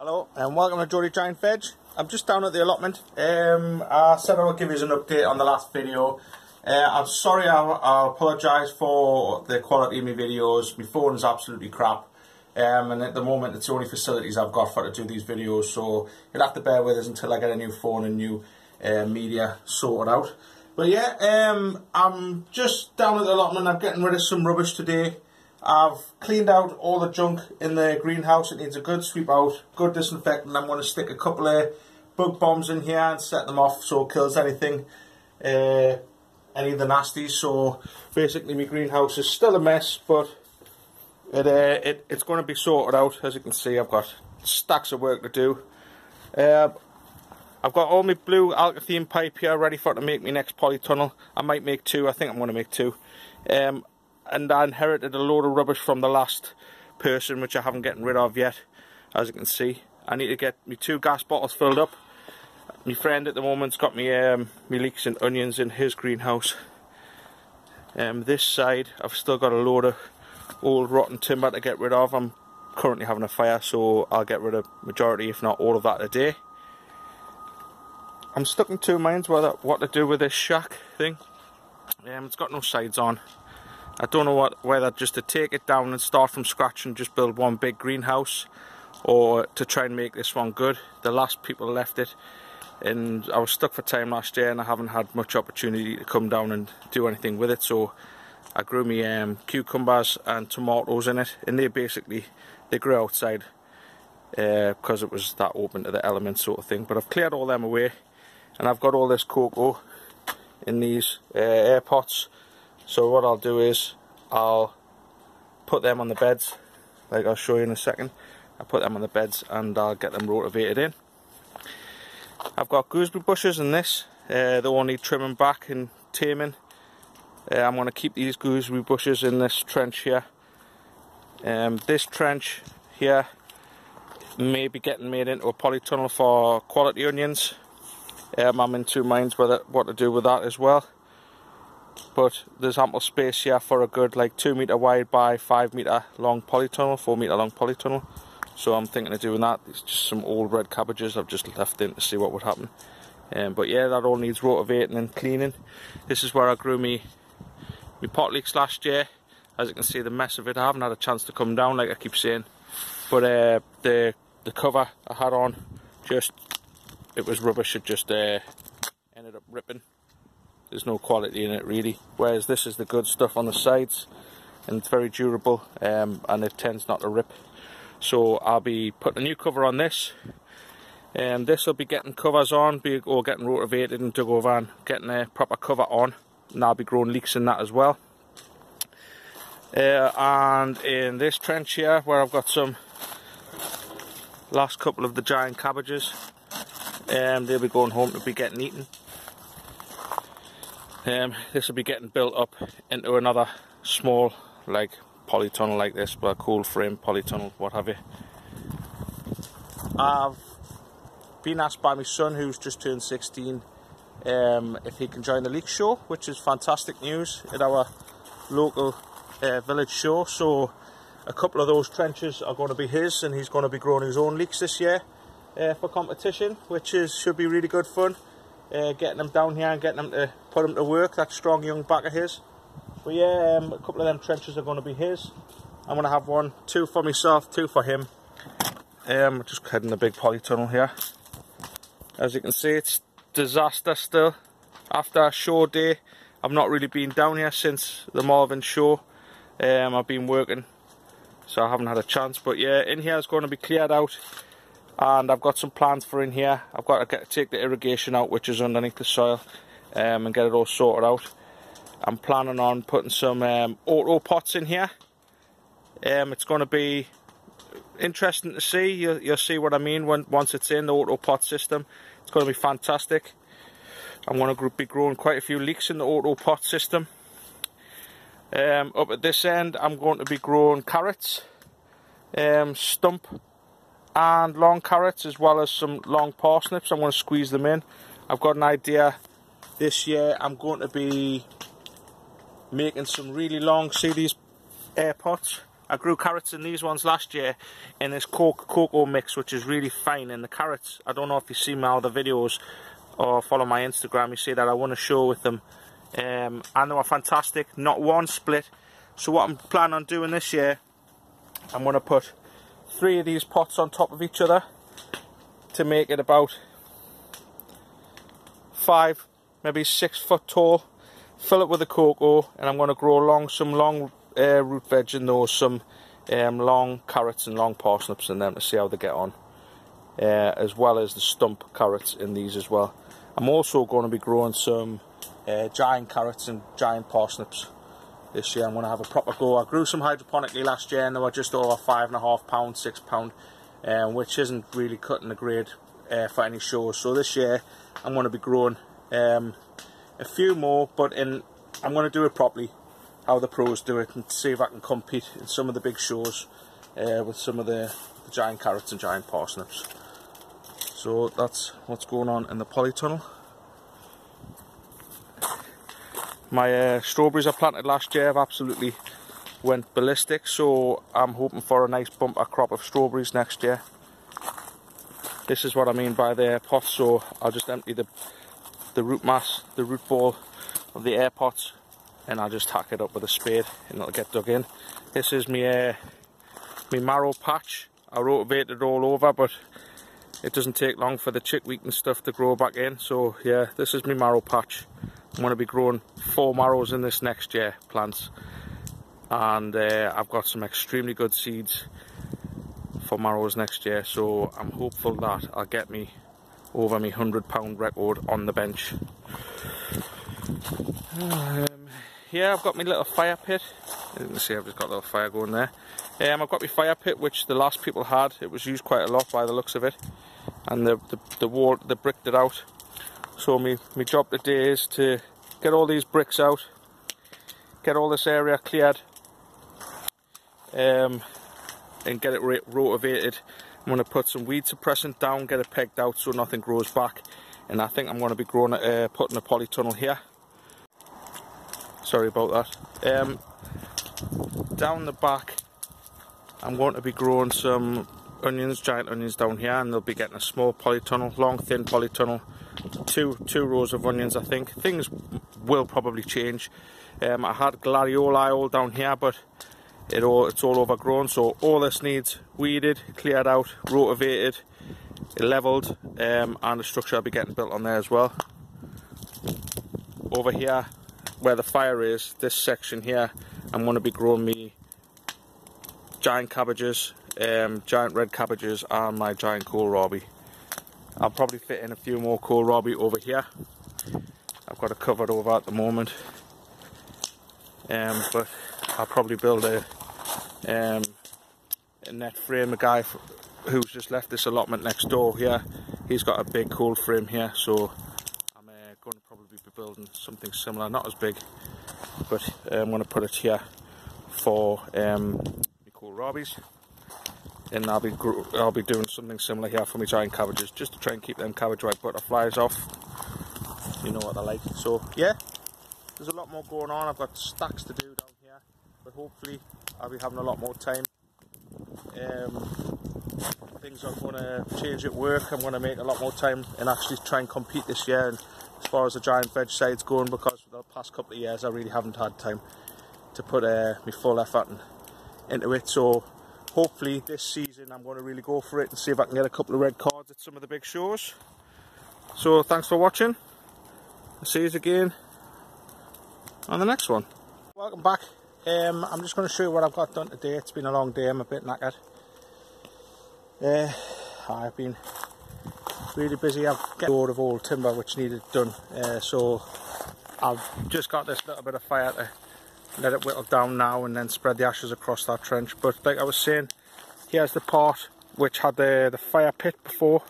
Hello and welcome to Geordie Giant Veg. I'm just down at the allotment. I said I would give you an update on the last video. I'm sorry, I apologise for the quality of my videos. My phone is absolutely crap, and at the moment it's the only facilities I've got for to do these videos, so you'll have to bear with us until I get a new phone and new media sorted out. But yeah, I'm just down at the allotment. I'm getting rid of some rubbish today. I've cleaned out all the junk in the greenhouse. It needs a good sweep out, good disinfectant. I'm going to stick a couple of bug bombs in here and set them off so it kills anything, any of the nasties. So basically my greenhouse is still a mess, but it's going to be sorted out. As you can see, I've got stacks of work to do. I've got all my blue alkathene pipe here ready for it to make my next polytunnel. I might make two. I think I'm going to make two. And I inherited a load of rubbish from the last person, which I haven't gotten rid of yet. As you can see, I need to get my 2 gas bottles filled up. My friend at the moment's got me me leeks and onions in his greenhouse. This side, I've still got a load of old rotten timber to get rid of. I'm currently having a fire, so I'll get rid of majority, if not all of that today. I'm stuck in two minds what to do with this shack thing. It's got no sides on. I don't know whether just to take it down and start from scratch and just build one big greenhouse, or to try and make this one good. The last people left it, and I was stuck for time last year, and I haven't had much opportunity to come down and do anything with it. So I grew me cucumbers and tomatoes in it, and they grew outside because it was that open to the elements sort of thing. But I've cleared all them away, and I've got all this cocoa in these air pots. So what I'll do is I'll put them on the beds, like I'll show you in a second. I'll put them on the beds and I'll get them rotivated in. I've got gooseberry bushes in this. They all need trimming back and taming. I'm going to keep these gooseberry bushes in this trench here. This trench here may be getting made into a polytunnel for quality onions. I'm in two minds what to do with that as well. But there's ample space here for a good 2 metre wide by 5 metre long polytunnel, 4 metre long polytunnel. So I'm thinking of doing that. It's just some old red cabbages I've just left in to see what would happen. But yeah, that all needs rotivating and cleaning. This is where I grew me pot leeks last year. As you can see, the mess of it, I haven't had a chance to come down like I keep saying. But the cover I had on, it was rubbish. It just ended up ripping. There's no quality in it really, whereas this is the good stuff on the sides, and it's very durable, and it tends not to rip. So I'll be putting a new cover on this, and this will be getting covers on, or getting rotivated and dug over and getting a proper cover on, and I'll be growing leeks in that as well. And in this trench here, where I've got some last couple of the giant cabbages, they'll be going home to be getting eaten. This will be getting built up into another small polytunnel like this, but a cool frame polytunnel, what have you. I've been asked by my son, who's just turned 16, if he can join the leek show, which is fantastic news at our local village show. So a couple of those trenches are going to be his, and he's going to be growing his own leeks this year for competition, which should be really good fun. Getting them down here and getting them to put them to work, that strong young back of his. But yeah, a couple of them trenches are going to be his. I'm going to have 2 for myself, 2 for him. Just heading the big polytunnel here. As you can see, it's disaster still. After a show day, I've not really been down here since the Marvin show. I've been working, so I haven't had a chance. But yeah, in here is going to be cleared out. And I've got some plans for in here. I've got to take the irrigation out, which is underneath the soil, and get it all sorted out. I'm planning on putting some auto pots in here. It's going to be interesting to see. You'll see what I mean once it's in the auto pot system. It's going to be fantastic. I'm going to be growing quite a few leeks in the auto pot system. Up at this end, I'm going to be growing carrots, stump and long carrots, as well as some long parsnips. I'm going to squeeze them in. I've got an idea this year. I'm going to be making some really long, see these air pots? I grew carrots in these ones last year in this cocoa mix, which is really fine. And the carrots, I don't know if you see my other videos or follow my Instagram, you see that I won a show with them. And they were fantastic, not one split. So what I'm planning on doing this year, I'm going to put 3 of these pots on top of each other to make it about 5, maybe 6 foot tall. Fill it with the cocoa, and I'm going to grow some long root veg in those, some long carrots and long parsnips in them to see how they get on, as well as the stump carrots in these as well. I'm also going to be growing some giant carrots and giant parsnips this year. I'm going to have a proper go. I grew some hydroponically last year and they were just over £5.5, £6, which isn't really cutting the grade for any shows. So this year I'm going to be growing a few more, but I'm going to do it properly, how the pros do it, and see if I can compete in some of the big shows with some of the giant carrots and giant parsnips. So that's what's going on in the polytunnel. My strawberries I planted last year have absolutely went ballistic, so I'm hoping for a nice bumper crop of strawberries next year. This is what I mean by the air pots, so I'll just empty the root mass, the root ball of the air pots, and I'll just hack it up with a spade and it'll get dug in. This is my marrow patch. I rotivated it all over, but it doesn't take long for the chickweed and stuff to grow back in. So yeah, this is my marrow patch. I'm going to be growing 4 marrows in this next year, plants, and I've got some extremely good seeds for marrows next year, so I'm hopeful that I'll get me over my £100 record on the bench. Yeah, I've got my little fire pit. You can see I've just got a little fire going there. I've got my fire pit, which the last people had. It was used quite a lot by the looks of it, and the wall, they bricked it out. So my job today is to get all these bricks out, get all this area cleared, and get it rotivated. I'm going to put some weed suppressant down, get it pegged out so nothing grows back, and I think I'm going to be growing putting a polytunnel here. Sorry about that. Down the back I'm going to be growing some onions, giant onions down here, and they'll be getting a small polytunnel, long thin polytunnel, two rows of onions. I think things will probably change. I had gladioli all down here, but it's all overgrown, so all this needs weeded, cleared out, rotivated, levelled, and the structure will be getting built on there as well. Over here where the fire is, this section here, I'm going to be growing me giant cabbages, giant red cabbages, and my giant kohlrabi. I'll probably fit in a few more kohlrabi over here. I've got it covered over at the moment, but I'll probably build a net frame. A guy who's just left this allotment next door here, he's got a big cold frame here, so I'm going to probably be building something similar, not as big, but I'm going to put it here for my kohlrabis, and I'll be doing something similar here for my giant cabbages, just to try and keep them cabbage white butterflies off. You know what I like. So yeah, there's a lot more going on. I've got stacks to do down here, but hopefully I'll be having a lot more time. Things are going to change at work. I'm going to make a lot more time and actually try and compete this year, and as far as the giant veg side's going, because for the past couple of years I really haven't had time to put my full effort into it. So hopefully this season I'm going to really go for it and see if I can get a couple of red cards at some of the big shows. So thanks for watching. I'll see you again on the next one. Welcome back. I'm just going to show you what I've got done today. It's been a long day, I'm a bit knackered. I've been really busy. I've got a load of old timber which needed done, so I've just got this little bit of fire to let it whittle down now and then spread the ashes across that trench. But like I was saying, here's the part which had the fire pit before.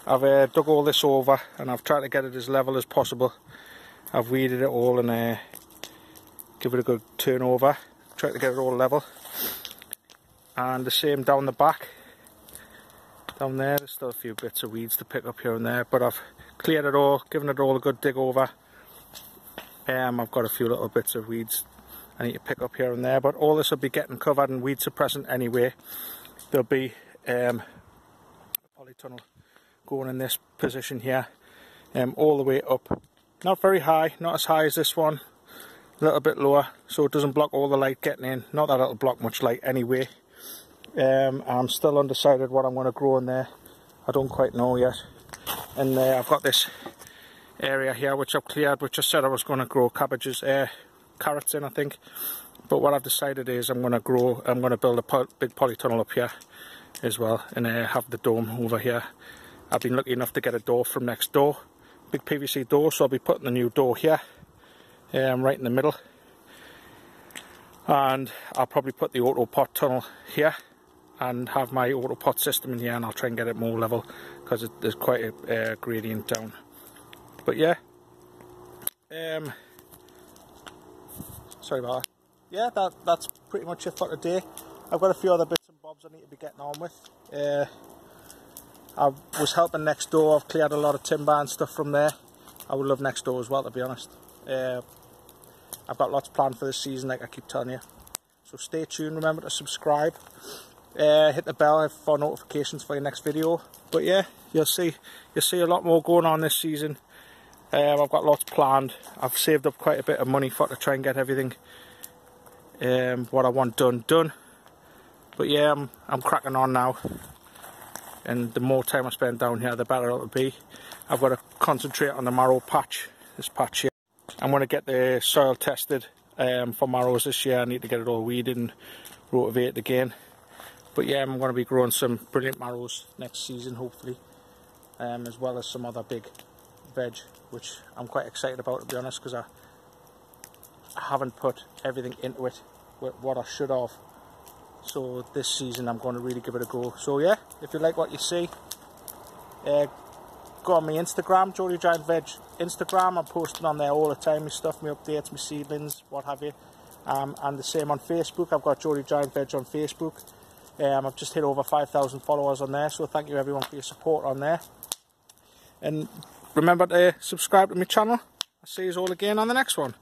I've dug all this over and I've tried to get it as level as possible. I've weeded it all and give it a good turn over, try to get it all level. And the same down the back. Down there's still a few bits of weeds to pick up here and there, but I've cleared it all, given it all a good dig over. I've got a few little bits of weeds I need to pick up here and there, but all this will be getting covered in weed suppressant anyway. There'll be a polytunnel going in this position here, all the way up. Not very high, not as high as this one, a little bit lower, so it doesn't block all the light getting in. Not that it'll block much light anyway. I'm still undecided what I'm going to grow in there. I don't quite know yet. And I've got this area here which I've cleared, which I said I was going to grow cabbages, carrots in, I think. But what I've decided is I'm going to build a big polytunnel up here as well, and have the dome over here. I've been lucky enough to get a door from next door, big PVC door, so I'll be putting the new door here, right in the middle. And I'll probably put the auto pot tunnel here and have my auto pot system in here, and I'll try and get it more level because there's quite a gradient down. But yeah, sorry about that. Yeah, that's pretty much it for today. I've got a few other bits and bobs I need to be getting on with. I was helping next door. I've cleared a lot of timber and stuff from there. I would love next door as well, to be honest. I've got lots planned for this season, like I keep telling you. So stay tuned, remember to subscribe. Hit the bell for notifications for your next video. But yeah, you'll see a lot more going on this season. I've got lots planned. I've saved up quite a bit of money to try and get everything what I want done. But yeah, I'm cracking on now. And the more time I spend down here, the better it'll be. I've got to concentrate on the marrow patch, this patch here. I'm going to get the soil tested for marrows this year. I need to get it all weeded and rotivated again. But yeah, I'm going to be growing some brilliant marrows next season, hopefully. As well as some other big veg, which I'm quite excited about, to be honest, because I haven't put everything into it what I should have. So this season I'm going to really give it a go. So yeah, if you like what you see, go on my Instagram, Geordie Giant Veg Instagram. I'm posting on there all the time, my stuff, my updates, my seedlings, what have you. And the same on Facebook. I've got Geordie Giant Veg on Facebook. I've just hit over 5,000 followers on there, so thank you everyone for your support on there. And remember to subscribe to my channel. I'll see you all again on the next one.